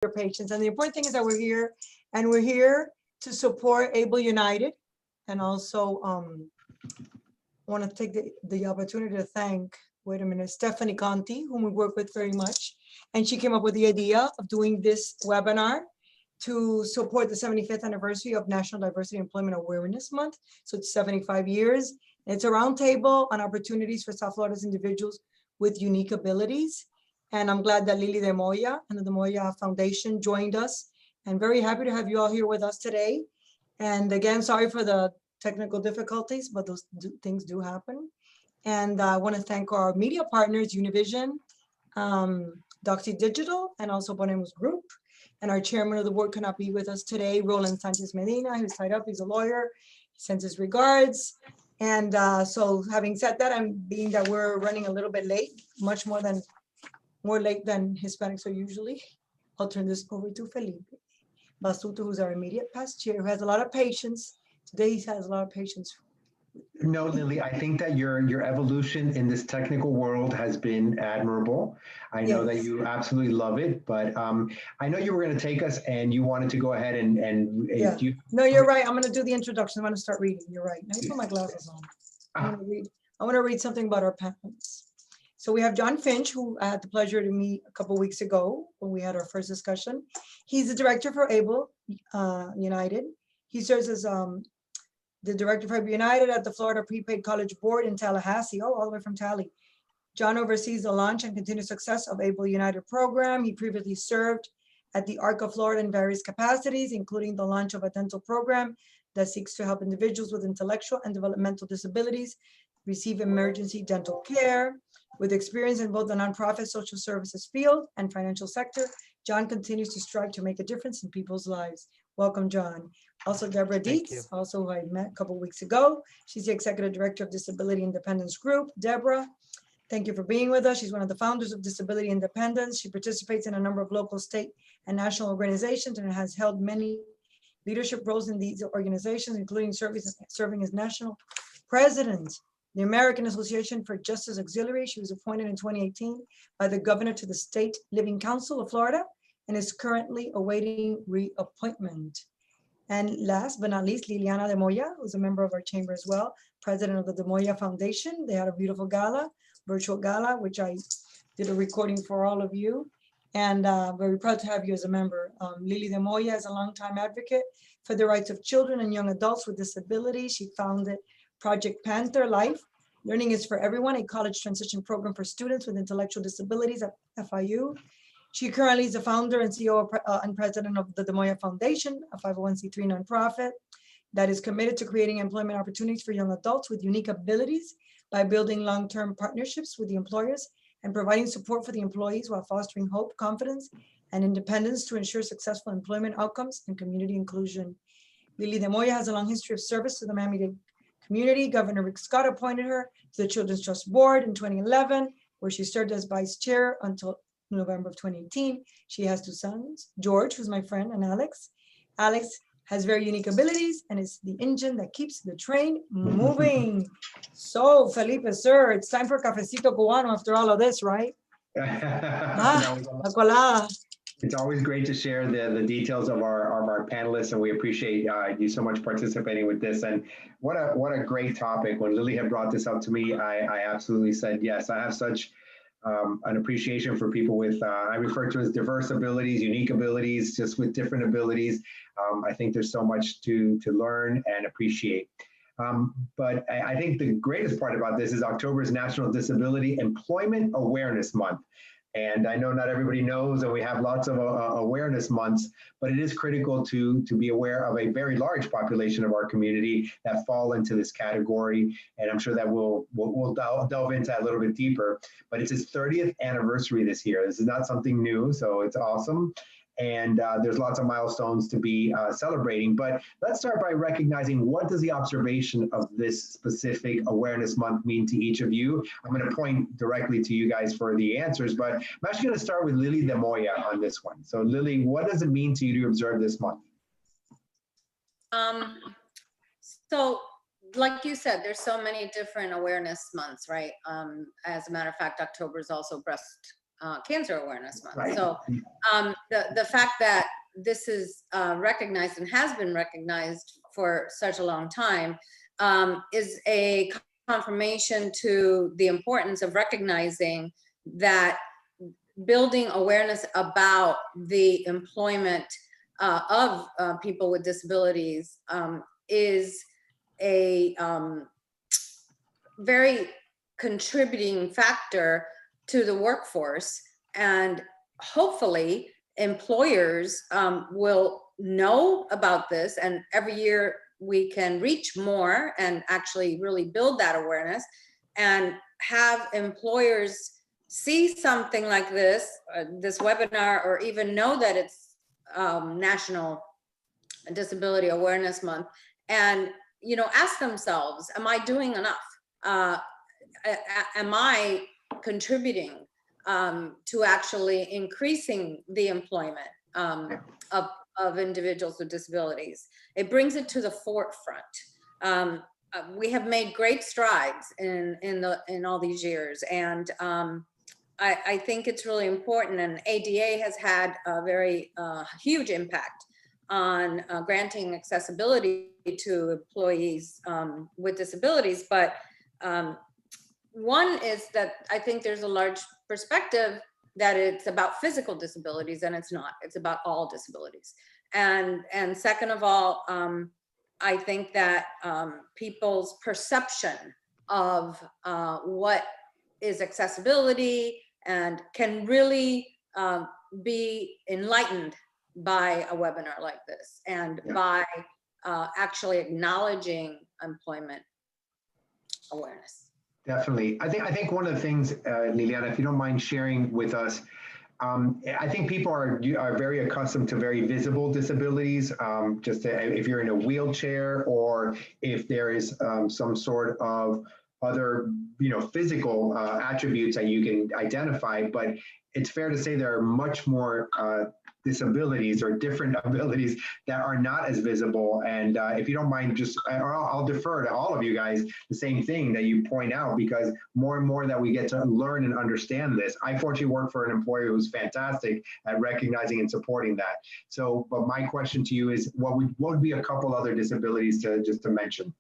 your patience. And the important thing is that we're here to support AbleUnited. And also want to take the opportunity to thank, wait a minute, Stephanie Conti, whom we work with very much. And she came up with the idea of doing this webinar to support the 75th anniversary of National Diversity Employment Awareness Month. So it's 75 years. It's a roundtable on opportunities for South Florida's individuals with unique abilities. And I'm glad that Lily de Moya and the Moya Foundation joined us. And very happy to have you all here with us today. And again, sorry for the technical difficulties, but those things do happen. And I want to thank our media partners, Univision, Doxy Digital, and also Bonemos Group. And our chairman of the board cannot be with us today, Roland Sanchez Medina, who's tied up. He's a lawyer. He sends his regards. And so having said that, being that we're running a little bit late, much more late than Hispanics are usually, I'll turn this over to Felipe Basuto, who's our immediate past chair, who has a lot of patience. Today he has a lot of patience. No, Lily, I think that your evolution in this technical world has been admirable. I know that you absolutely love it, but I know you were going to take us and you wanted to go ahead and yeah. No, you're right. I'm going to do the introduction. I'm going to start reading. You're right. Let me put my glasses on. I want to read something about our parents. So we have John Finch, who I had the pleasure to meet a couple of weeks ago when we had our first discussion. He's the director for AbleUnited. He serves as the director for AbleUnited at the Florida Prepaid College Board in Tallahassee, all the way from Tally. John oversees the launch and continued success of AbleUnited program. He previously served at the ARC of Florida in various capacities, including the launch of a dental program that seeks to help individuals with intellectual and developmental disabilities receive emergency dental care. With experience in both the nonprofit social services field and financial sector, John continues to strive to make a difference in people's lives. Welcome, John. Also, Deborah Dietz, also who I met a couple of weeks ago. She's the executive director of Disability Independence Group. Deborah, thank you for being with us. She's one of the founders of Disability Independence. She participates in a number of local, state, and national organizations and has held many leadership roles in these organizations, including serving as national president, the American Association for Justice Auxiliary. She was appointed in 2018 by the governor to the State Living Council of Florida and is currently awaiting reappointment. And last but not least, Liliana de Moya, who's a member of our chamber as well, president of the De Moya Foundation. They had a beautiful gala, virtual gala, which I did a recording for all of you. And very proud to have you as a member. Lily de Moya is a longtime advocate for the rights of children and young adults with disabilities. She founded Project Panther Life. Learning is for Everyone, a college transition program for students with intellectual disabilities at FIU. She currently is the founder and CEO and president of the De Moya Foundation, a 501c3 nonprofit that is committed to creating employment opportunities for young adults with unique abilities by building long-term partnerships with the employers and providing support for the employees while fostering hope, confidence, and independence to ensure successful employment outcomes and community inclusion. Lily de Moya has a long history of service to the Miami-Dade community. Governor Rick Scott appointed her to the Children's Trust Board in 2011, where she served as vice chair until November of 2018. She has two sons, George, who's my friend, and Alex. Alex has very unique abilities and is the engine that keeps the train moving. So, Felipe, sir, it's time for cafecito cubano after all of this, right? La colada. It's always great to share the details of our panelists, and we appreciate you so much participating with this. And what a great topic. When Lily had brought this up to me, I absolutely said yes. I have such an appreciation for people with, I refer to as diverse abilities, unique abilities, just with different abilities. I think there's so much to learn and appreciate. But I think the greatest part about this is October is National Disability Employment Awareness Month. And I know not everybody knows, and we have lots of awareness months, but it is critical to be aware of a very large population of our community that fall into this category. And I'm sure that we'll delve into that a little bit deeper. But it's its 30th anniversary this year. This is not something new, so it's awesome. And there's lots of milestones to be celebrating. But let's start by recognizing, what does the observation of this specific awareness month mean to each of you? I'm going to point directly to you guys for the answers, but I'm actually going to start with Lily de Moya on this one. So Lily, what does it mean to you to observe this month? So like you said, there's so many different awareness months, right? As a matter of fact, October is also Breast Cancer Awareness Month. Right. So the fact that this is recognized and has been recognized for such a long time is a confirmation to the importance of recognizing that building awareness about the employment of people with disabilities is a very contributing factor to the workforce, and hopefully employers will know about this, and every year we can reach more and actually really build that awareness and have employers see something like this webinar, or even know that it's National Disability Awareness Month, and ask themselves, am I doing enough? Am I contributing to actually increasing the employment of individuals with disabilities? It brings it to the forefront. We have made great strides in all these years, and I think it's really important. And ADA has had a very huge impact on granting accessibility to employees with disabilities. But one is that I think there's a large perspective that it's about physical disabilities, and it's not. It's about all disabilities. And second of all, I think that people's perception of what is accessibility and can really be enlightened by a webinar like this, and by actually acknowledging employment awareness. Definitely. I think one of the things, Liliana, if you don't mind sharing with us, I think people are very accustomed to very visible disabilities. If you're in a wheelchair, or if there is some sort of other, physical attributes that you can identify. But it's fair to say there are much more disabilities or different abilities that are not as visible. And if you don't mind, I'll defer to all of you guys the same thing that you point out, because more and more that we get to learn and understand this. I fortunately work for an employer who's fantastic at recognizing and supporting that. So, but my question to you is, what would be a couple other disabilities to mention?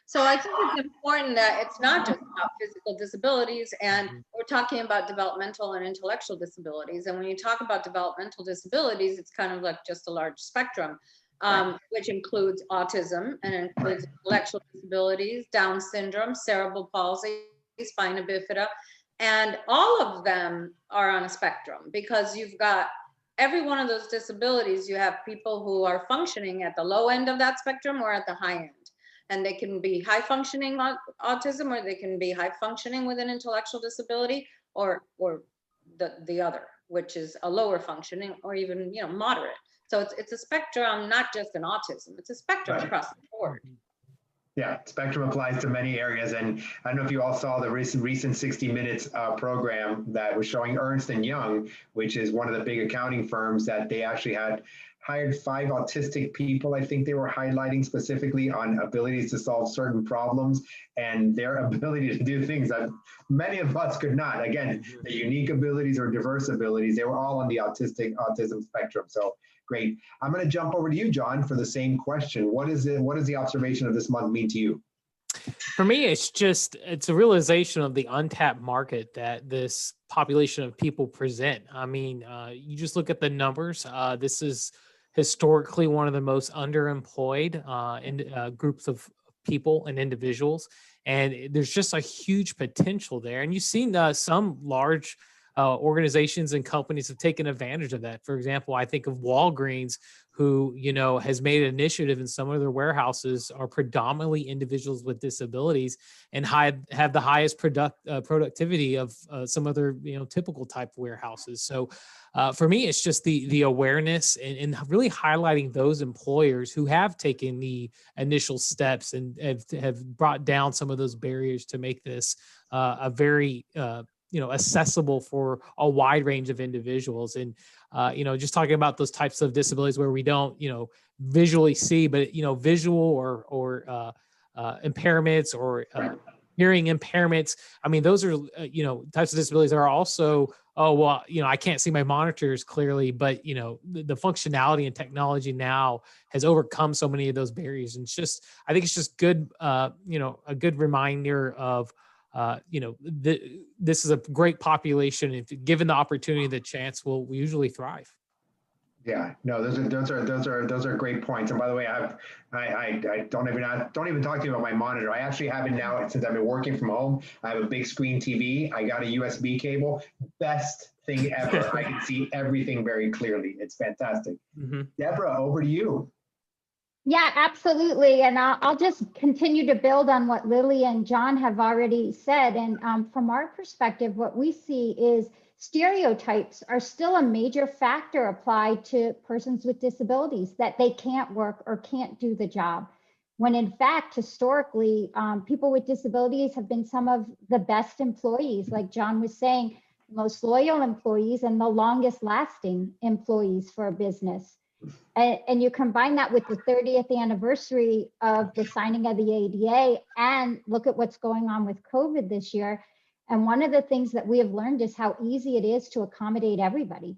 So I think it's important that it's not just about physical disabilities, and we're talking about developmental and intellectual disabilities. And when you talk about developmental disabilities, it's kind of like just a large spectrum, which includes autism, and includes intellectual disabilities, Down syndrome, cerebral palsy, spina bifida, and all of them are on a spectrum, because you've got every one of those disabilities. You have people who are functioning at the low end of that spectrum or at the high end. And they can be high functioning autism, or they can be high functioning with an intellectual disability, or the other, which is a lower functioning, or even moderate. So it's a spectrum, not just an autism. It's a spectrum across the board. Yeah, spectrum applies to many areas. And I don't know if you all saw the recent 60 Minutes program that was showing Ernst & Young, which is one of the big accounting firms, that they actually had hired 5 autistic people. I think they were highlighting specifically on abilities to solve certain problems and their ability to do things that many of us could not. Again, the unique abilities or diverse abilities, they were all on the autism spectrum. So great. I'm going to jump over to you, John, for the same question. What is the observation of this month mean to you? For me, it's a realization of the untapped market that this population of people present. I mean, you just look at the numbers. This is historically one of the most underemployed groups of people and individuals. And there's just a huge potential there. And you've seen some large organizations and companies have taken advantage of that. For example, I think of Walgreens, who, has made an initiative in some of their warehouses are predominantly individuals with disabilities, and have the highest productivity of some other, typical type warehouses. So for me, it's just the awareness and really highlighting those employers who have taken the initial steps and have brought down some of those barriers to make this a very accessible for a wide range of individuals. And, just talking about those types of disabilities where we don't, visually see, but, visual or impairments or hearing impairments. I mean, those are, types of disabilities that are also oh, well, I can't see my monitors clearly, but the functionality and technology now has overcome so many of those barriers. And I think it's just good, a good reminder of, this is a great population. If given the opportunity, the chance, will usually thrive. Yeah, no, those are great points. And by the way, I don't even talk to you about my monitor. I actually have it now since I've been working from home. I have a big screen TV. I got a USB cable. Best thing ever. I can see everything very clearly. It's fantastic. Mm-hmm. Deborah, over to you. Yeah, absolutely. And I'll just continue to build on what Lily and John have already said. And from our perspective, what we see is stereotypes are still a major factor applied to persons with disabilities, that they can't work or can't do the job. When in fact, historically, people with disabilities have been some of the best employees, like John was saying, most loyal employees and the longest lasting employees for a business. And you combine that with the 30th anniversary of the signing of the ADA, and look at what's going on with COVID this year. And one of the things that we have learned is how easy it is to accommodate everybody.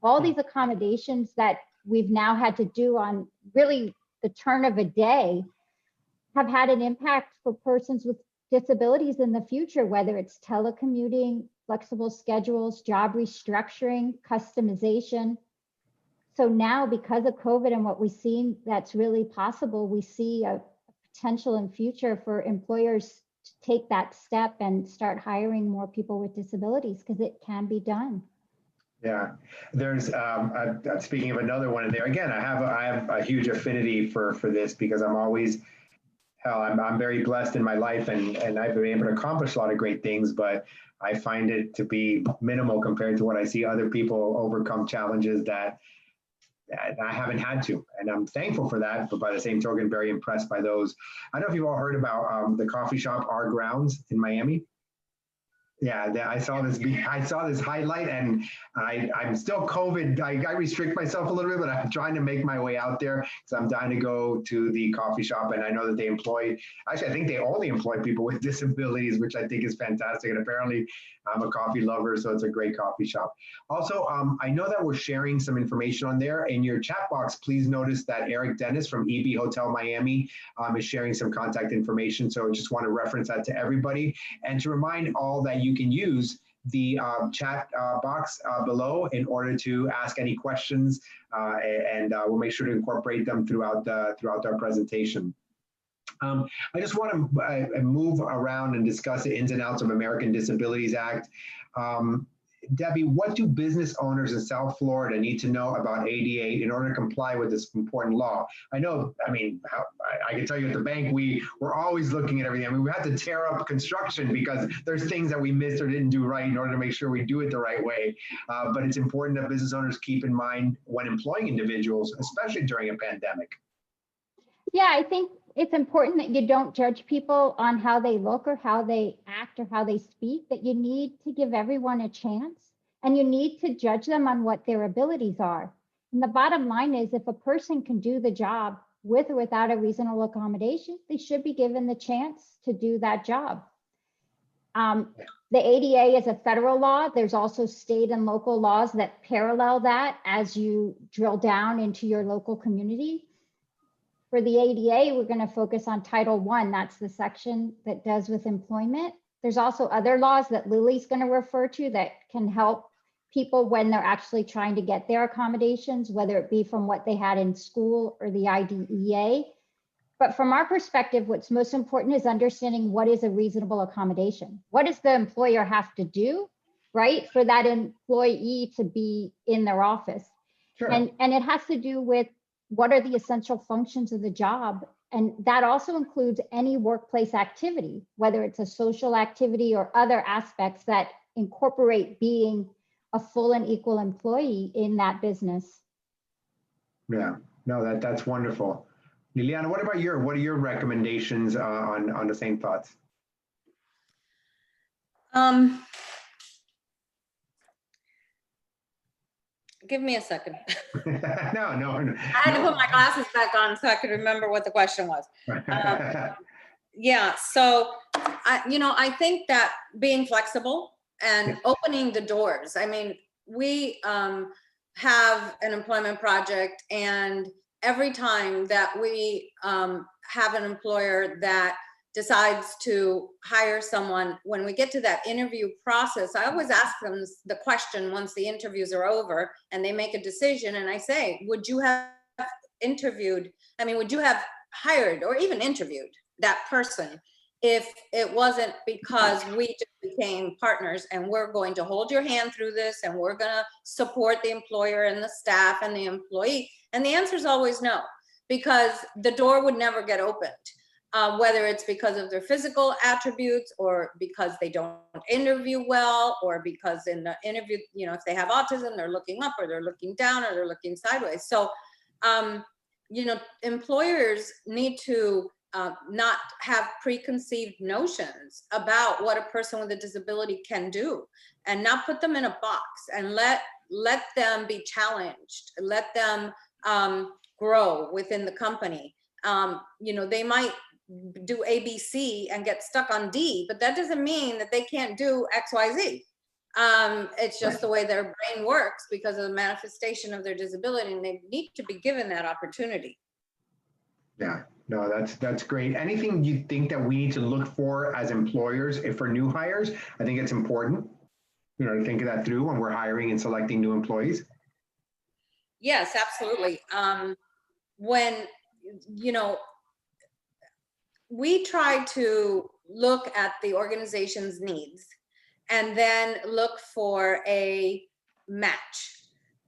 All these accommodations that we've now had to do on really the turn of a day have had an impact for persons with disabilities in the future, whether it's telecommuting, flexible schedules, job restructuring, customization. So now, because of COVID and what we've seen that's really possible, we see a potential in future for employers to take that step and start hiring more people with disabilities, because it can be done. Yeah, there's speaking of another one in there again. I have a huge affinity for this, because I'm very blessed in my life, and I've been able to accomplish a lot of great things, but I find it to be minimal compared to what I see other people overcome challenges that I haven't had to, and I'm thankful for that. But by the same token, very impressed by those. I don't know if you've all heard about the coffee shop Our Grounds in Miami. Yeah, I saw this highlight, and I'm still COVID. I restrict myself a little bit, but I'm trying to make my way out there because I'm dying to go to the coffee shop. And I know that they I think they only employ people with disabilities, which I think is fantastic. And apparently I'm a coffee lover, so it's a great coffee shop. Also, I know that we're sharing some information on there. In your chat box, please notice that Eric Dennis from EB Hotel Miami is sharing some contact information. So I just want to reference that to everybody, and to remind all that you can use the chat box below in order to ask any questions, and we'll make sure to incorporate them throughout our presentation. I just want to move around and discuss the ins and outs of American Disabilities Act. Debbie, what do business owners in South Florida need to know about ADA in order to comply with this important law? I can tell you at the bank, we're always looking at everything. We had to tear up construction because there's things that we missed or didn't do right in order to make sure we do it the right way. But it's important that business owners keep in mind when employing individuals, especially during a pandemic. Yeah, I think it's important that you don't judge people on how they look or how they act or how they speak, that you need to give everyone a chance, and you need to judge them on what their abilities are. And the bottom line is, if a person can do the job with or without a reasonable accommodation, they should be given the chance to do that job. The ADA is a federal law. There's also state and local laws that parallel that as you drill down into your local community. For the ADA, we're going to focus on Title I. That's the section that does with employment. There's also other laws that Lily's going to refer to that can help people when they're actually trying to get their accommodations, whether it be from what they had in school or the IDEA. But from our perspective, what's most important is understanding what is a reasonable accommodation. What does the employer have to do, right, for that employee to be in their office? Sure. And it has to do with what are the essential functions of the job. And that also includes any workplace activity, whether it's a social activity or other aspects that incorporate being a full and equal employee in that business. Yeah, no, that's wonderful. Liliana, what are your recommendations on the same thoughts? Give me a second. No. I had to put my glasses back on so I could remember what the question was. Yeah, so I think that being flexible and opening the doors. I mean, we have an employment project, and every time that we have an employer that decides to hire someone, when we get to that interview process, I always ask them the question once the interviews are over and they make a decision, and I say, would you have interviewed, I mean, would you have hired or even interviewed that person if it wasn't because we just became partners and we're going to hold your hand through this and we're going to support the employer and the staff and the employee? And the answer is always no, because the door would never get opened, whether it's because of their physical attributes or because they don't interview well, or because in the interview, you know, if they have autism, they're looking up or they're looking down or they're looking sideways. So, you know, employers need to not have preconceived notions about what a person with a disability can do, and not put them in a box, and let them be challenged, let them grow within the company. You know, they might do ABC and get stuck on D, but that doesn't mean that they can't do XYZ. It's just the way their brain works because of the manifestation of their disability, and they need to be given that opportunity. Yeah, no, that's great. Anything you think that we need to look for as employers if for new hires? I think it's important, you know, to think of that through when we're hiring and selecting new employees. Yes, absolutely. When, you know, we try to look at the organization's needs and then look for a match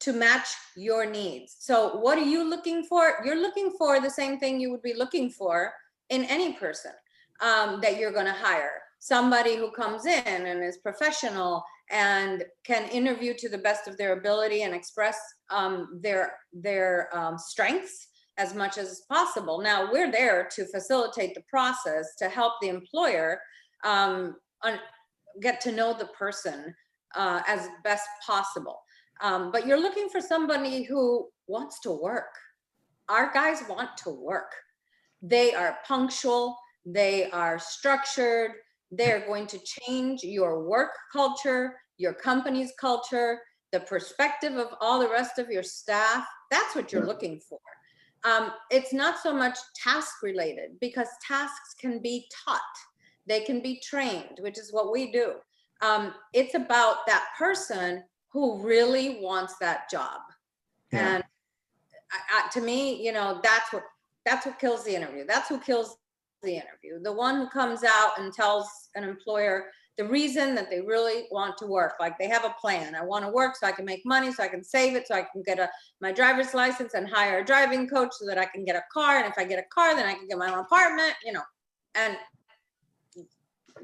to match your needs. So what are you looking for? You're looking for the same thing you would be looking for in any person that you're going to hire. Somebody who comes in and is professional and can interview to the best of their ability and express their strengths as much as possible. Now, we're there to facilitate the process to help the employer get to know the person as best possible. But you're looking for somebody who wants to work. Our guys want to work. They are punctual. They are structured. They're going to change your work culture, your company's culture, the perspective of all the rest of your staff. That's what you're looking for. It's not so much task related, because tasks can be taught. They can be trained, which is what we do. It's about that person who really wants that job. Yeah. And to me, you know, that's what kills the interview. That's who kills the interview. The one who comes out and tells an employer the reason that they really want to work. Like, they have a plan. I want to work so I can make money, so I can save it, so I can get my driver's license and hire a driving coach so that I can get a car. And if I get a car, then I can get my own apartment, you know, and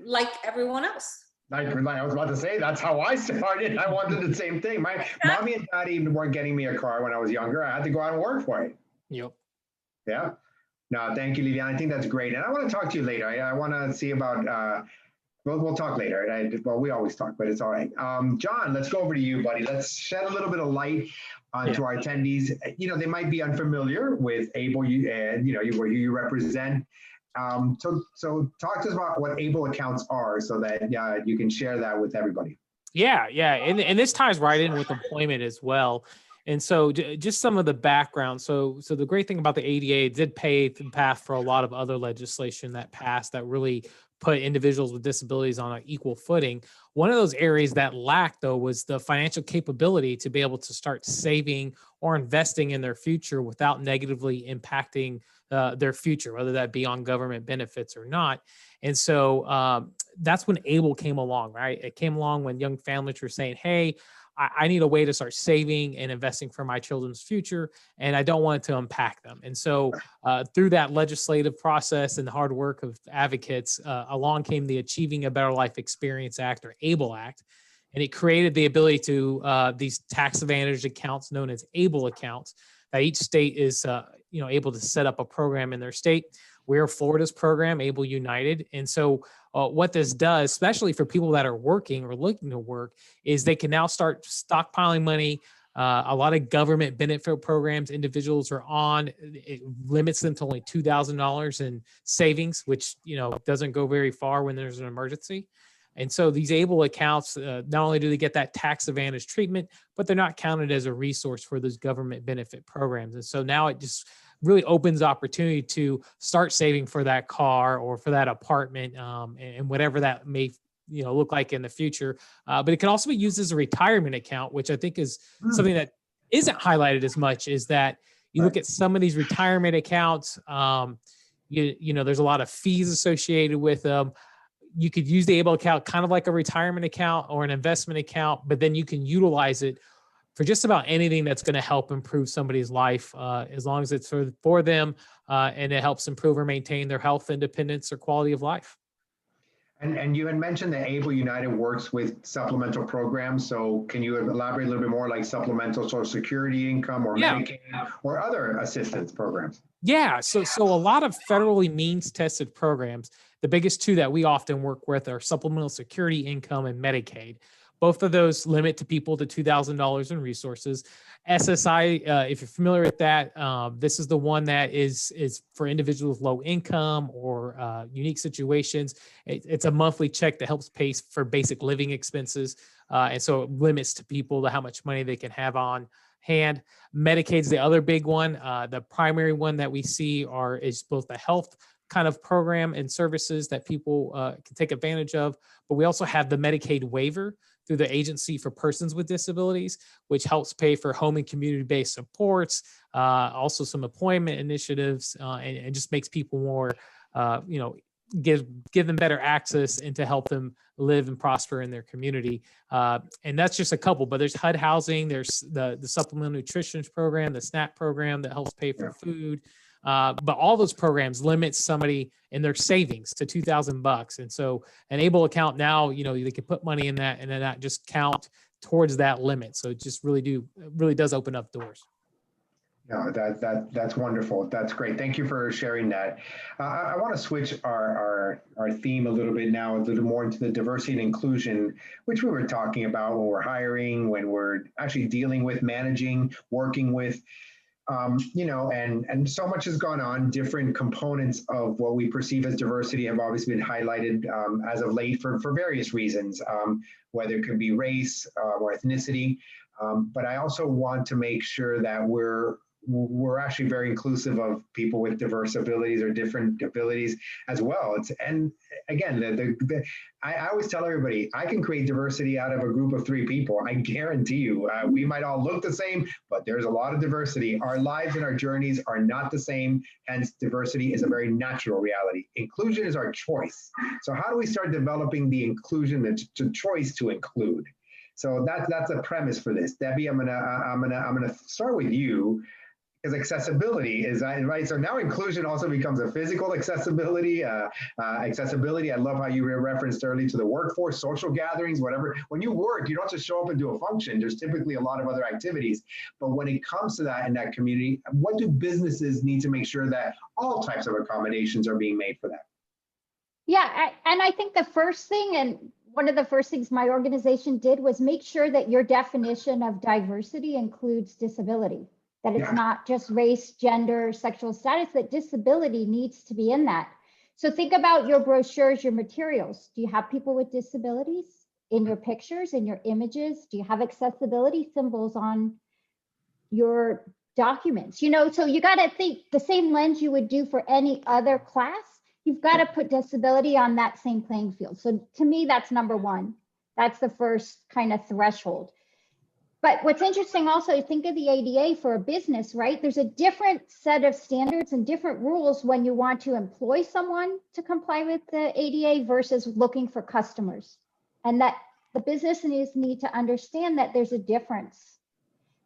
like everyone else. I was about to say, that's how I started. I wanted the same thing. My mommy and daddy weren't getting me a car when I was younger. I had to go out and work for it. Yep. Yeah. No, thank you, Liliana. I think that's great. And I want to talk to you later. I want to see about, we'll talk later. Well, we always talk, but it's all right. John, let's go over to you, buddy. Let's shed a little bit of light onto our attendees. You know, they might be unfamiliar with Able, and you know, who you represent. So talk to us about what Able accounts are, so that you can share that with everybody. Yeah. And this ties right in with employment as well. And so just some of the background. So the great thing about the ADA, did pave the path for a lot of other legislation that passed that really put individuals with disabilities on an equal footing. One of those areas that lacked, though, was the financial capability to be able to start saving or investing in their future without negatively impacting their future, whether that be on government benefits or not. And so that's when Able came along, right? It came along when young families were saying, hey, I need a way to start saving and investing for my children's future, and I don't want it to impact them. And so through that legislative process and the hard work of advocates, along came the Achieving a Better Life Experience Act, or ABLE Act, and it created the ability to these tax advantage accounts known as ABLE accounts that each state is able to set up a program in their state. We're Florida's program, AbleUnited. And so what this does, especially for people that are working or looking to work, is they can now start stockpiling money. A lot of government benefit programs individuals are on, it limits them to only $2,000 in savings, which, you know, doesn't go very far when there's an emergency. And so these ABLE accounts, not only do they get that tax advantage treatment, but they're not counted as a resource for those government benefit programs. And so now it just really opens opportunity to start saving for that car or for that apartment, and whatever that may look like in the future. But it can also be used as a retirement account, which I think is something that isn't highlighted as much, is that you look at some of these retirement accounts, there's a lot of fees associated with them. You could use the ABLE account kind of like a retirement account or an investment account, but then you can utilize it for just about anything that's going to help improve somebody's life, as long as it's for them, and it helps improve or maintain their health, independence, or quality of life. And you had mentioned that AbleUnited works with supplemental programs. So can you elaborate a little bit more, like supplemental Social Security income or Medicaid or other assistance programs? Yeah, so a lot of federally means tested programs. The biggest two that we often work with are supplemental security income and Medicaid. Both of those limit to people to $2,000 in resources. SSI, if you're familiar with that, this is the one that is for individuals with low income or unique situations. It's a monthly check that helps pay for basic living expenses. And so it limits to people to how much money they can have on hand. Medicaid's the other big one. The primary one that we see is both the health kind of program and services that people can take advantage of, but we also have the Medicaid waiver through the Agency for Persons with Disabilities, which helps pay for home and community-based supports, also some employment initiatives, and just makes people more, give them better access and to help them live and prosper in their community. And that's just a couple, but there's HUD housing, there's the supplemental nutrition program, the SNAP program that helps pay for food. But all those programs limit somebody in their savings to $2,000. And so an ABLE account now, they can put money in that and then that just count towards that limit. So it just really does open up doors. No, that's wonderful. That's great. Thank you for sharing that. I want to switch our theme a little bit now, a little more into the diversity and inclusion, which we were talking about when we're hiring, when we're actually dealing with, managing, working with. And so much has gone on. Different components of what we perceive as diversity have obviously been highlighted as of late for various reasons, whether it could be race or ethnicity. But I also want to make sure that we're actually very inclusive of people with diverse abilities or different abilities as well. And again, I always tell everybody, I can create diversity out of a group of 3 people. I guarantee you, we might all look the same, but there's a lot of diversity. Our lives and our journeys are not the same. Hence, diversity is a very natural reality. Inclusion is our choice. So how do we start developing the inclusion, the choice to include? So that's a premise for this. Debbie, I'm gonna start with you. Because accessibility is right. So now inclusion also becomes a physical accessibility. Accessibility. I love how you referenced early to the workforce, social gatherings, whatever. When you work, you don't just show up and do a function. There's typically a lot of other activities. But when it comes to that in that community, what do businesses need to make sure that all types of accommodations are being made for that? Yeah, and I think the first thing, and one of the first things my organization did was make sure that your definition of diversity includes disability. That it's not just race, gender, sexual status, that disability needs to be in that. So think about your brochures, your materials. Do you have people with disabilities in your pictures, in your images? Do you have accessibility symbols on your documents? So you got to think the same lens you would do for any other class. You've got to put disability on that same playing field. So to me, that's number one. That's the first kind of threshold. But what's interesting also, think of the ADA for a business, right? There's a different set of standards and different rules when you want to employ someone to comply with the ADA versus looking for customers. And that the businesses need to understand that there's a difference.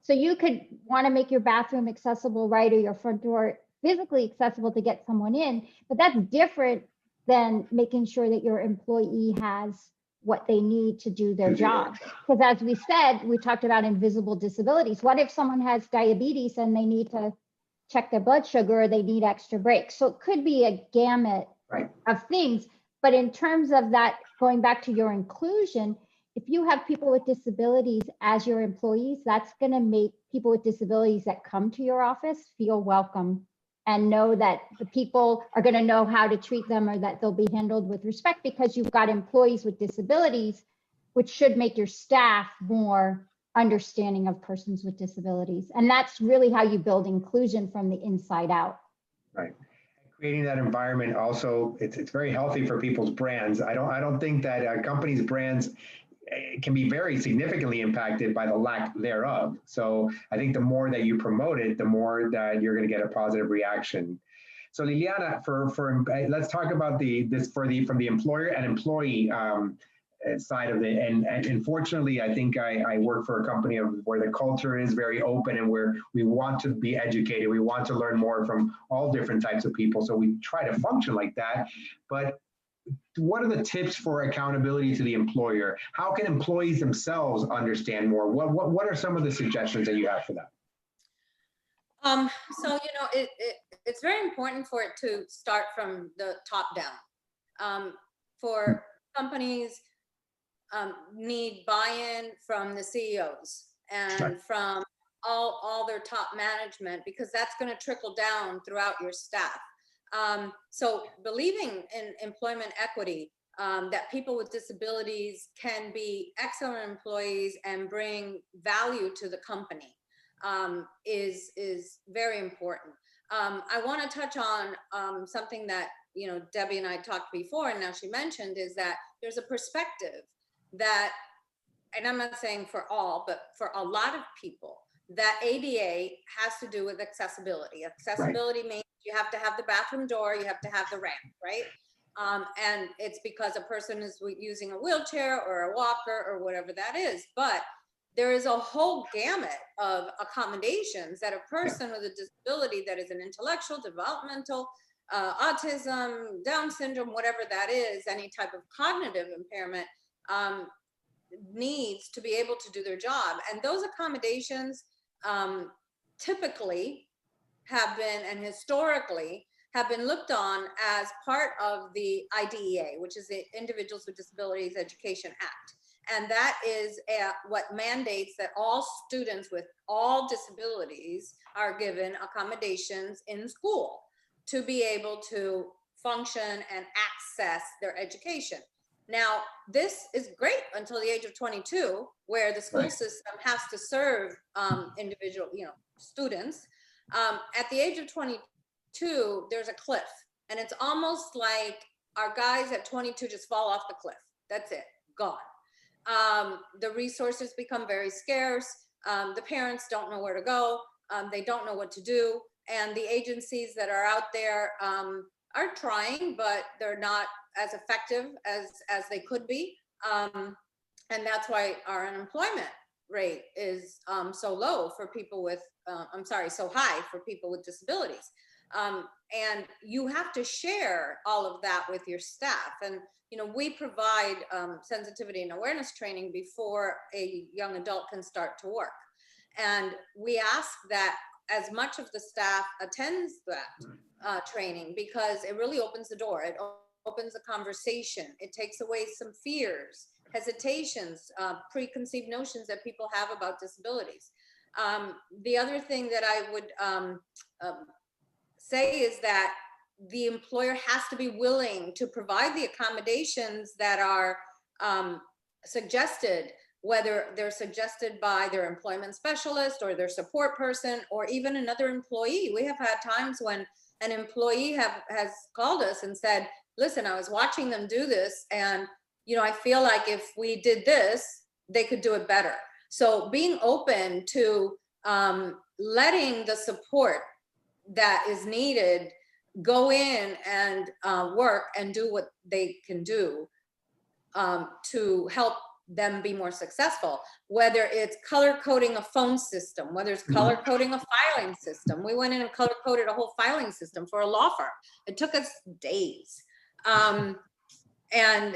So you could want to make your bathroom accessible, right? Or your front door physically accessible to get someone in, but that's different than making sure that your employee has what they need to do their job. Because as we said, we talked about invisible disabilities. What if someone has diabetes and they need to check their blood sugar or they need extra breaks? So it could be a gamut of things. But in terms of that, going back to your inclusion, if you have people with disabilities as your employees, that's going to make people with disabilities that come to your office feel welcome and know that the people are going to know how to treat them or that they'll be handled with respect because you've got employees with disabilities, which should make your staff more understanding of persons with disabilities. And that's really how you build inclusion from the inside out. Right. Creating that environment also, it's very healthy for people's brands. I don't think that a company's brands can be very significantly impacted by the lack thereof. So I think the more that you promote it, the more that you're going to get a positive reaction. So Liliana, let's talk about from the employer and employee side of it. And unfortunately, I think I work for a company where the culture is very open and where we want to be educated. We want to learn more from all different types of people. So we try to function like that. But what are the tips for accountability to the employer? How can employees themselves understand more? What are some of the suggestions that you have for that? So, it's very important for it to start from the top down. For companies need buy-in from the CEOs and from all their top management, because that's going to trickle down throughout your staff. So believing in employment equity, that people with disabilities can be excellent employees and bring value to the company, is very important. I want to touch on something that, Debbie and I talked before, and now she mentioned, is that there's a perspective that, and I'm not saying for all, but for a lot of people, that ADA has to do with accessibility. Accessibility means you have to have the bathroom door, you have to have the ramp, right? And it's because a person is using a wheelchair or a walker or whatever that is. But there is a whole gamut of accommodations that a person with a disability that is an intellectual, developmental, autism, Down syndrome, whatever that is, any type of cognitive impairment, needs to be able to do their job. And those accommodations typically have been, and historically have been, looked on as part of the IDEA, which is the Individuals with Disabilities Education Act. And that is what mandates that all students with all disabilities are given accommodations in school to be able to function and access their education. Now, this is great until the age of 22, where the school system has to serve individual, students. At the age of 22, there's a cliff, and it's almost like our guys at 22 just fall off the cliff. That's it, gone. The resources become very scarce. The parents don't know where to go. They don't know what to do. And the agencies that are out there are trying, but they're not as effective as they could be. And that's why our unemployment rate is so low for people with, so high for people with disabilities. And you have to share all of that with your staff. And, we provide sensitivity and awareness training before a young adult can start to work. And we ask that as much of the staff attends that training, because it really opens the door. It opens a conversation. It takes away some fears, hesitations, preconceived notions that people have about disabilities. The other thing that I would say is that the employer has to be willing to provide the accommodations that are suggested, whether they're suggested by their employment specialist or their support person or even another employee. We have had times when an employee has called us and said, listen, I was watching them do this, and I feel like if we did this, they could do it better. So being open to letting the support that is needed go in and work and do what they can do to help them be more successful, whether it's color coding a phone system, whether it's color coding a filing system. We went in and color coded a whole filing system for a law firm. It took us days. And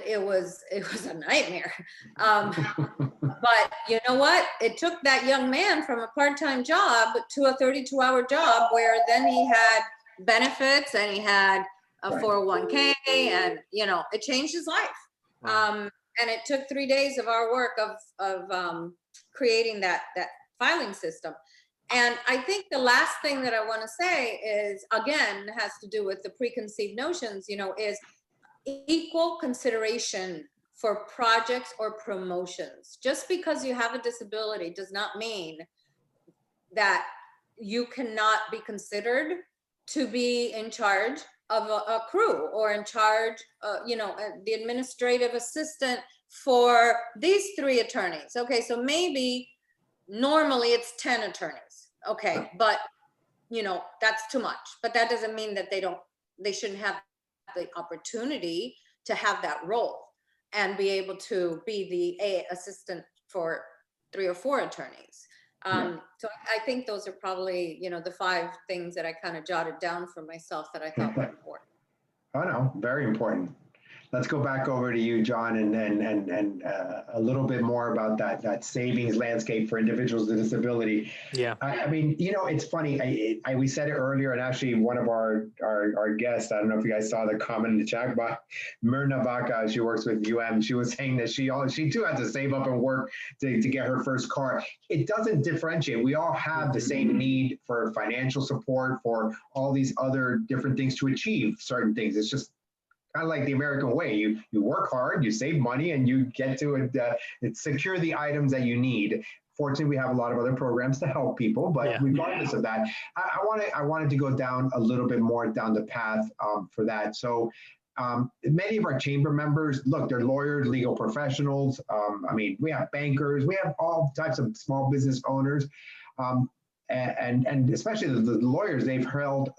it was a nightmare. But you know what? It took that young man from a part-time job to a 32-hour job, where then he had benefits and he had a 401k, and it changed his life. And it took 3 days of our work of creating that filing system. And I think the last thing that I want to say is, again, has to do with the preconceived notions, is equal consideration for projects or promotions. Just because you have a disability does not mean that you cannot be considered to be in charge of a crew or in charge, the administrative assistant for these 3 attorneys. Okay, so maybe normally it's 10 attorneys. Okay, but that's too much. But that doesn't mean that they shouldn't have the opportunity to have that role and be able to be the assistant for 3 or 4 attorneys. So I think those are probably, the 5 things that I kind of jotted down for myself that I thought were important. Oh, no, very important. Let's go back over to you, John, and a little bit more about that savings landscape for individuals with disability. Yeah. I mean, it's funny. We said it earlier, and actually one of our guests, I don't know if you guys saw the comment in the chat, but Myrna Vaca, she works with she was saying that she too had to save up and work to get her first car. It doesn't differentiate. We all have the same need for financial support, for all these other different things to achieve certain things. It's just kind of like the American way. You work hard, you save money, and you get to secure the items that you need. Fortunately, we have a lot of other programs to help people, but regardless of that, I wanted to go down a little bit more down the path for that. So many of our chamber members, look, they're lawyers, legal professionals. I mean, we have bankers, we have all types of small business owners. And especially the lawyers, they've heard,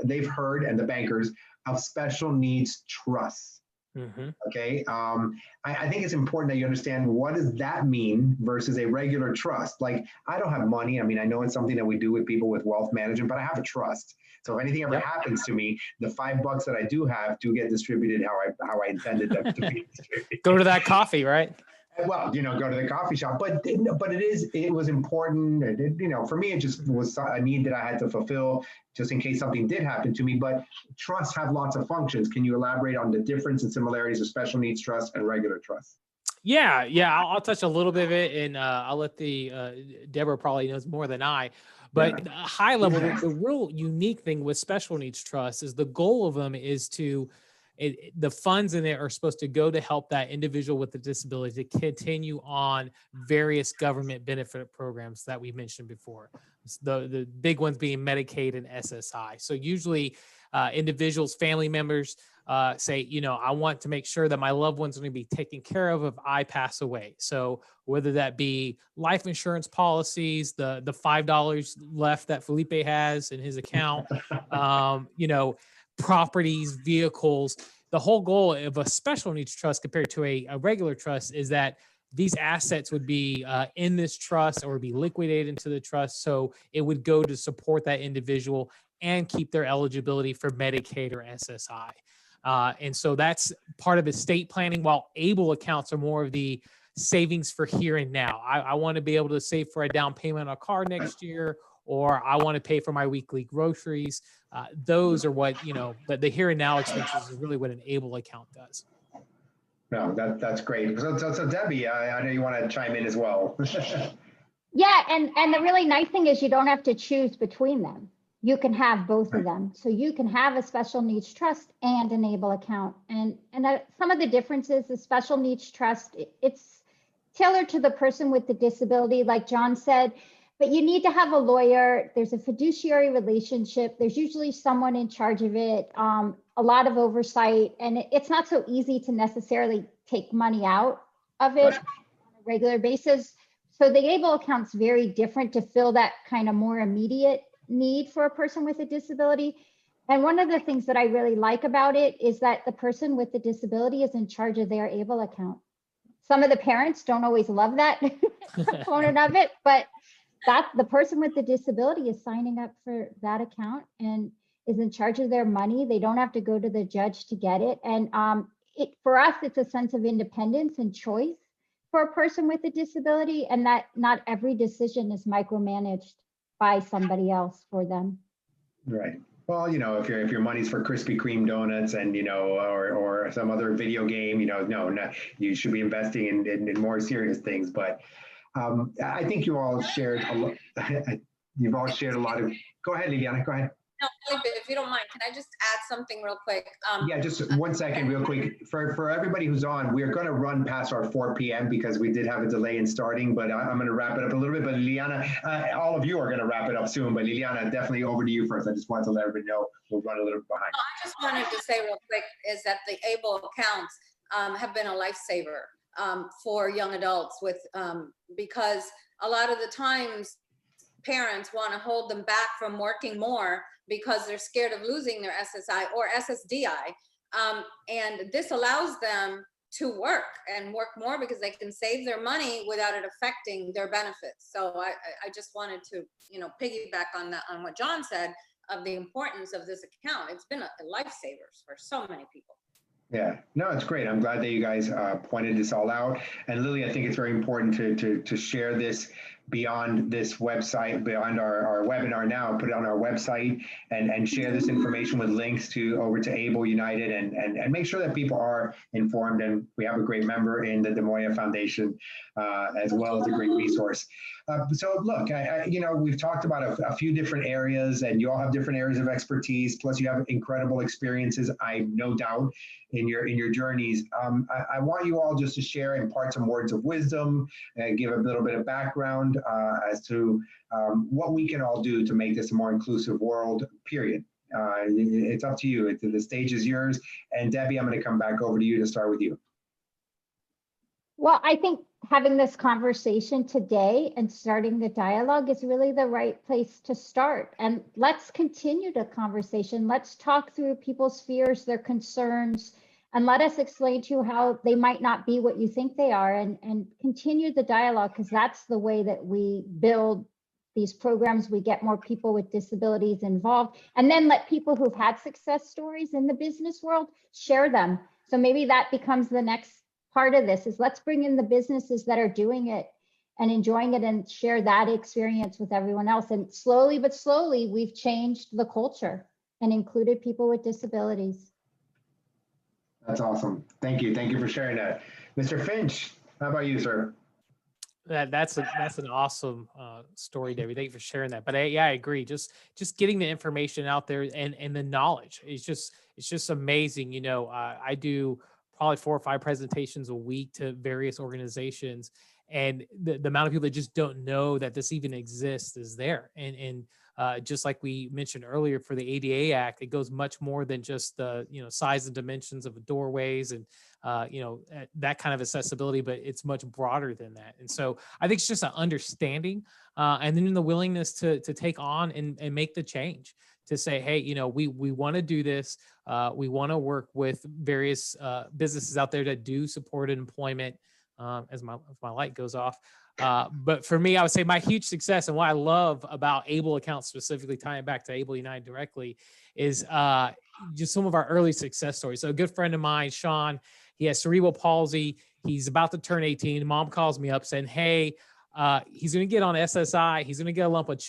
and the bankers, of special needs trusts. Mm-hmm. Okay, I think it's important that you understand, what does that mean versus a regular trust. Like, I don't have money. I mean, I know it's something that we do with people with wealth management, but I have a trust. So if anything ever happens to me, the $5 that I do have do get distributed how I intended them to be distributed. Go to that coffee, right? Well, go to the coffee shop, but it was important. For me, it just was a need that I had to fulfill just in case something did happen to me. But trusts have lots of functions. Can you elaborate on the difference and similarities of special needs trust and regular trust? Yeah. I'll touch a little bit of it, and I'll let Deborah probably knows more than I. But high level, the real unique thing with special needs trust is the goal of them is to the funds in it are supposed to go to help that individual with the disability to continue on various government benefit programs that we mentioned before. The big ones being Medicaid and SSI. So usually individuals, family members say, I want to make sure that my loved one's going to be taken care of if I pass away. So whether that be life insurance policies, the $5 left that Felipe has in his account, properties, vehicles. The whole goal of a special needs trust compared to a regular trust is that these assets would be in this trust or be liquidated into the trust. So it would go to support that individual and keep their eligibility for Medicaid or SSI. And so that's part of estate planning, while ABLE accounts are more of the savings for here and now. I want to be able to save for a down payment on a car next year, or I want to pay for my weekly groceries. Those are what, the here and now expenses is really what an ABLE account does. No, that's great. So Debbie, I know you want to chime in as well. Yeah, and the really nice thing is you don't have to choose between them. You can have both of them. So you can have a special needs trust and an ABLE account. And some of the differences, the special needs trust, it's tailored to the person with the disability, like John said. But you need to have a lawyer. There's a fiduciary relationship. There's usually someone in charge of it, a lot of oversight, and it's not so easy to necessarily take money out of it on a regular basis. So the ABLE account's very different to fill that kind of more immediate need for a person with a disability. And one of the things that I really like about it is that the person with the disability is in charge of their ABLE account. Some of the parents don't always love that component of it, but that the person with the disability is signing up for that account and is in charge of their money. They don't have to go to the judge to get it. And for us, it's a sense of independence and choice for a person with a disability, and that not every decision is micromanaged by somebody else for them. Right. Well, if your money's for Krispy Kreme donuts and, or some other video game, no, you should be investing in more serious things. But I think you all shared You've all shared a lot of, go ahead, Liliana, go ahead. No, if you don't mind, can I just add something real quick? Yeah, just 1 second, real quick. For everybody who's on, we're going to run past our 4 p.m. because we did have a delay in starting, but I'm going to wrap it up a little bit. But Liliana, all of you are going to wrap it up soon, but Liliana, definitely over to you first. I just wanted to let everybody know we'll run a little bit behind. I just wanted to say real quick is that the ABLE accounts have been a lifesaver for young adults with because a lot of the times parents want to hold them back from working more because they're scared of losing their SSI or SSDI. And this allows them to work and work more because they can save their money without it affecting their benefits. So I just wanted to, piggyback on that, on what John said of the importance of this account. It's been a lifesaver for so many people. Yeah, no, it's great. I'm glad that you guys pointed this all out. And Lily, I think it's very important to share this beyond this website, beyond our webinar now, put it on our website and share this information with links over to AbleUnited and make sure that people are informed. And we have a great member in the Moya Foundation, as well as a great resource. So look, we've talked about a few different areas and you all have different areas of expertise, plus you have incredible experiences, I no doubt, in your journeys. I want you all just to share, impart some words of wisdom, give a little bit of background as to what we can all do to make this a more inclusive world, period. It's up to you. The stage is yours. And Debbie, I'm going to come back over to you to start with you. Well, I think having this conversation today and starting the dialogue is really the right place to start. And let's continue the conversation. Let's talk through people's fears, their concerns, and let us explain to you how they might not be what you think they are, and continue the dialogue, because that's the way that we build these programs. We get more people with disabilities involved, and then let people who've had success stories in the business world share them. So maybe that becomes the next part of this, is let's bring in the businesses that are doing it and enjoying it and share that experience with everyone else. And slowly but slowly, we've changed the culture and included people with disabilities. That's awesome. Thank you. Thank you for sharing that. Mr. Finch, how about you, sir? That's an awesome story, Debbie. Thank you for sharing that. But I agree. Just getting the information out there and the knowledge is just amazing. I do probably 4 or 5 presentations a week to various organizations, and the amount of people that just don't know that this even exists is there. And just like we mentioned earlier for the ADA Act, it goes much more than just the size and dimensions of doorways and that kind of accessibility, but it's much broader than that. And so I think it's just an understanding and then the willingness to take on and make the change, to say, hey, we want to do this. We want to work with various businesses out there that do support employment. As my light goes off. But for me, I would say my huge success and what I love about Able accounts, specifically tying back to AbleUnited directly, is just some of our early success stories. So a good friend of mine, Sean, he has cerebral palsy. He's about to turn 18. Mom calls me up saying, hey, he's going to get on SSI. He's going to get a lump of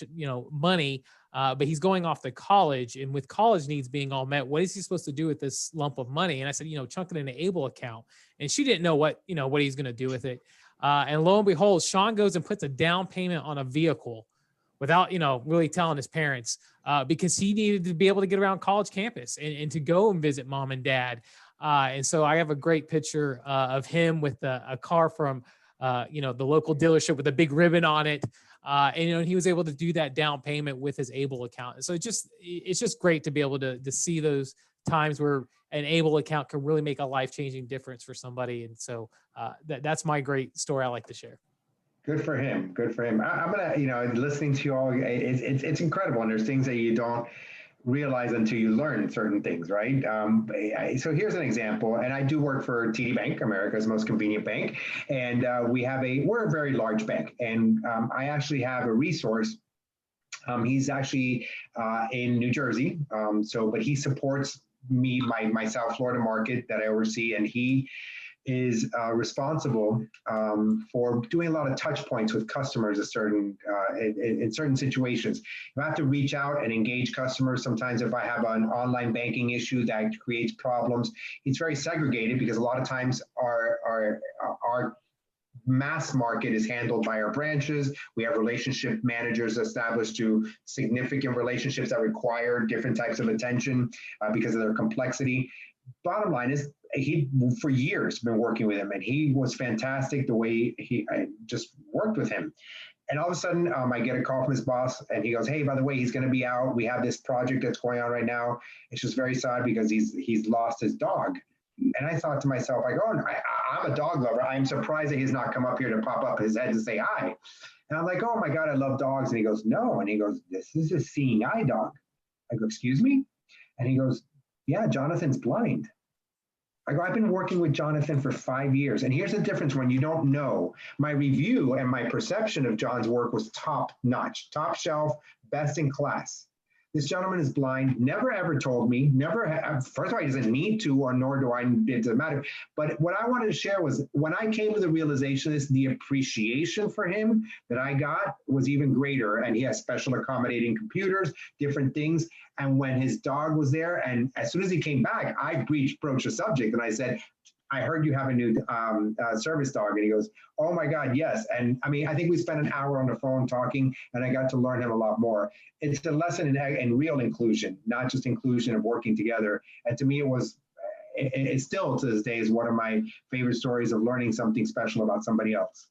money, but he's going off to college. And with college needs being all met, what is he supposed to do with this lump of money? And I said, chunk it in an Able account. And she didn't know what he's going to do with it. And lo and behold, Sean goes and puts a down payment on a vehicle without, really telling his parents, because he needed to be able to get around college campus and to go and visit mom and dad. And so I have a great picture of him with a car from, the local dealership with a big ribbon on it. And he was able to do that down payment with his Able account. And so it's just great to be able to see those times where an Able account can really make a life-changing difference for somebody. And so that's my great story I like to share. Good for him. Good for him. I'm gonna, listening to you all, it's incredible. And there's things that you don't realize until you learn certain things, right? So here's an example, and I do work for TD Bank, America's most convenient bank, and we're a very large bank, and I actually have a resource. He's actually in New Jersey, but he supports me, my South Florida market that I oversee, and he is responsible for doing a lot of touch points with customers in certain situations. You have to reach out and engage customers. Sometimes if I have an online banking issue that creates problems, it's very segregated because a lot of times our mass market is handled by our branches. We have relationship managers established to significant relationships that require different types of attention because of their complexity. Bottom line is, he for years been working with him, and he was fantastic the way I just worked with him. And all of a sudden, I get a call from his boss, and he goes, "Hey, by the way, he's going to be out. We have this project that's going on right now. It's just very sad because he's lost his dog." And I thought to myself, I go, I'm a dog lover. I'm surprised that he's not come up here to pop up his head to say hi. And I'm like, "Oh my God, I love dogs." And he goes, "No." And he goes, "This is a seeing eye dog." I go, "Excuse me?" And he goes, "Yeah, Jonathan's blind." I go, "I've been working with Jonathan for 5 years. And here's the difference when you don't know. My review and my perception of John's work was top notch, top shelf, best in class. This gentleman is blind, never ever told me, first of all, he doesn't need to, or nor do I, it doesn't matter. But what I wanted to share was when I came to the realization of this, the appreciation for him that I got was even greater. And he has special accommodating computers, different things. And when his dog was there, and as soon as he came back, I broached the subject and I said, "I heard you have a new service dog." And he goes, "Oh my God, yes." And I mean, I think we spent an hour on the phone talking, and I got to learn him a lot more. It's a lesson in real inclusion, not just inclusion of working together. And to me, it still to this day is one of my favorite stories of learning something special about somebody else.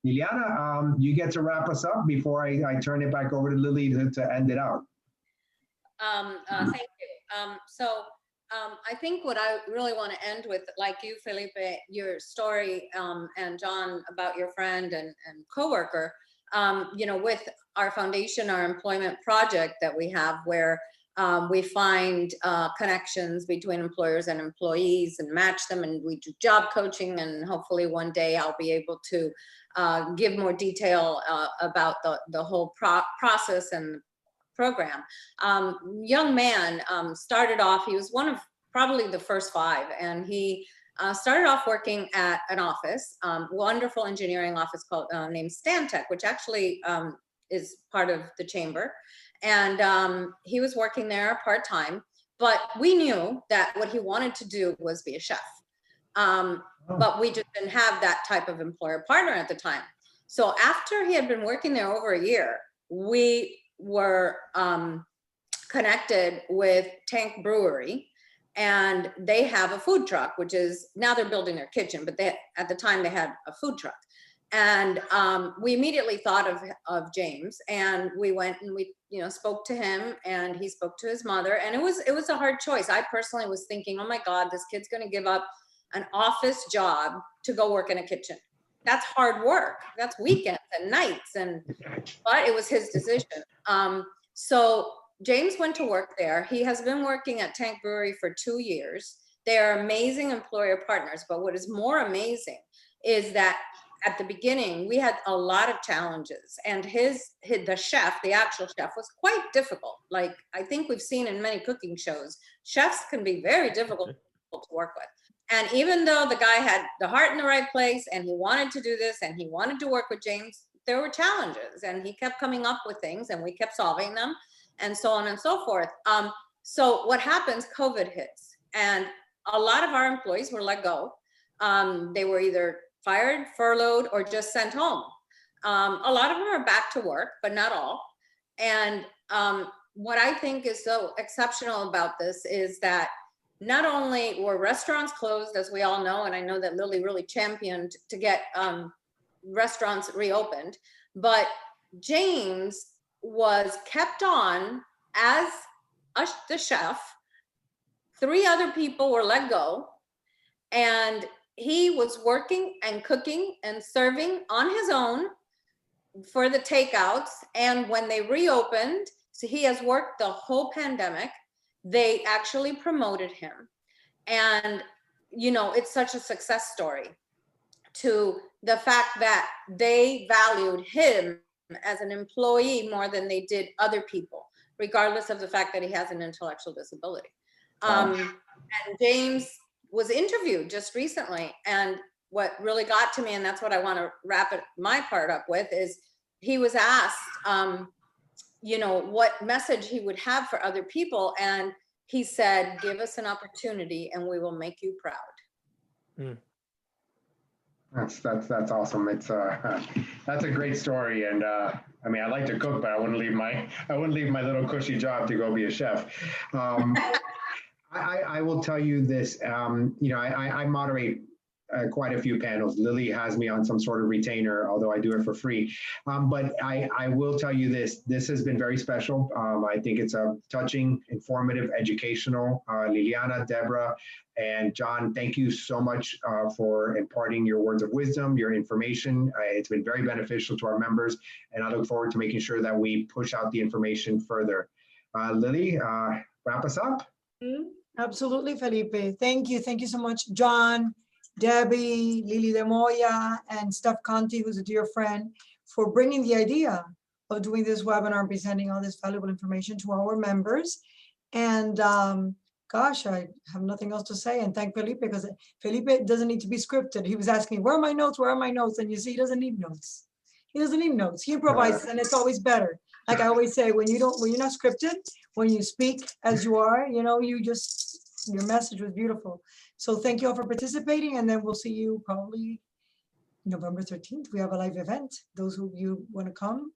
Liliana, you get to wrap us up before I turn it back over to Lily to end it out. Thank you. I think what I really want to end with, like you, Felipe, your story, and John, about your friend and coworker, with our foundation, our employment project that we have, where we find connections between employers and employees and match them, and we do job coaching, and hopefully one day I'll be able to give more detail about the whole process and program. Young man started off, he was one of probably the first 5, and he started off working at an office, wonderful engineering office called named Stantec, which actually is part of the chamber. And he was working there part-time, but we knew that what he wanted to do was be a chef. But we just didn't have that type of employer partner at the time. So after he had been working there over a year, we were connected with Tank Brewery, and they have a food truck, which is, now they're building their kitchen, but at the time they had a food truck. And we immediately thought of James, and we went and we spoke to him, and he spoke to his mother, and it was a hard choice. I personally was thinking, oh my God, this kid's going to give up an office job to go work in a kitchen. That's hard work. That's weekends and nights, but it was his decision. So James went to work there. He has been working at Tank Brewery for 2 years. They are amazing employer partners, but what is more amazing is that at the beginning, we had a lot of challenges, and the chef, the actual chef, was quite difficult. Like I think we've seen in many cooking shows, chefs can be very difficult to work with. And even though the guy had the heart in the right place, and he wanted to do this, and he wanted to work with James, there were challenges, and he kept coming up with things, and we kept solving them, and so on and so forth. So what happens, COVID hits, and a lot of our employees were let go. They were either fired, furloughed, or just sent home. A lot of them are back to work, but not all. And what I think is so exceptional about this is that not only were restaurants closed, as we all know, and I know that Lily really championed to get restaurants reopened, but James was kept on as the chef. 3 other people were let go, and he was working and cooking and serving on his own for the takeouts. And when they reopened, so he has worked the whole pandemic, they actually promoted him. And, it's such a success story to the fact that they valued him as an employee more than they did other people, regardless of the fact that he has an intellectual disability. And James was interviewed just recently, and what really got to me, and that's what I want to wrap my part up with, is he was asked, what message he would have for other people, and he said, "Give us an opportunity, and we will make you proud." That's awesome. It's that's a great story, and I mean, I like to cook, but I wouldn't leave my little cushy job to go be a chef. I will tell you this. You know, I moderate quite a few panels. Lily has me on some sort of retainer, although I do it for free. But I will tell you this. This has been very special. I think it's a touching, informative, educational. Liliana, Deborah, and John, thank you so much for imparting your words of wisdom, your information. It's been very beneficial to our members, and I look forward to making sure that we push out the information further. Lily, wrap us up. Absolutely, Felipe. Thank you. Thank you so much, John, Debbie, Lily de Moya, and Steph Conti, who's a dear friend, for bringing the idea of doing this webinar and presenting all this valuable information to our members. And gosh, I have nothing else to say. And thank Felipe, because Felipe doesn't need to be scripted. He was asking, where are my notes? Where are my notes? And you see, he doesn't need notes. He doesn't need notes. He improvises, and it's always better. Like I always say, when you're not scripted, when you speak as you are, you know, your message was beautiful. So thank you all for participating, and then we'll see you probably November 13th. We have a live event. Those of you want to come,